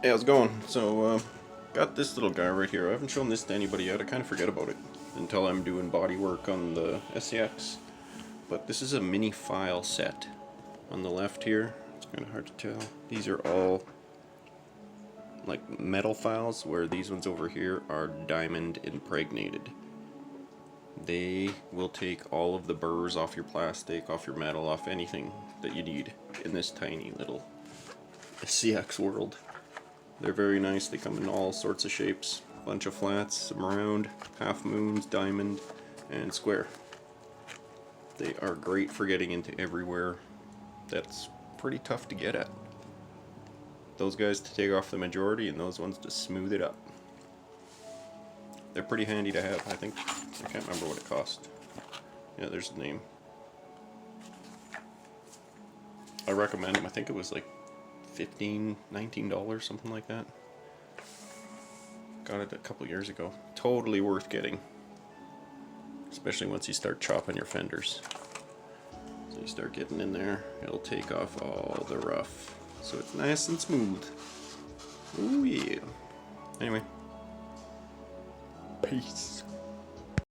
Hey, how's it going? So, got this little guy right here. I haven't shown this to anybody yet. I kind of forget about it until I'm doing body work on the Scx. But this is a mini file set. On the left here, it's kind of hard to tell. These are all like metal files, where these ones over here are diamond impregnated. They will take all of the burrs off your plastic, off your metal, off anything that you need in this tiny little Scx world. They're very nice. They come in all sorts of shapes. Bunch of flats, some round, half moons, diamond, and square. They are great for getting into everywhere. That's pretty tough to get at. Those guys to take off the majority, and those ones to smooth it up. They're pretty handy to have, I think. I can't remember what it cost. Yeah, there's the name. I recommend them. I think it was like $15, $19, something like that. Got it a couple years ago. Totally worth getting. Especially once you start chopping your fenders. So you start getting in there, it'll take off all the rough. So it's nice and smooth. Ooh yeah. Anyway. Peace.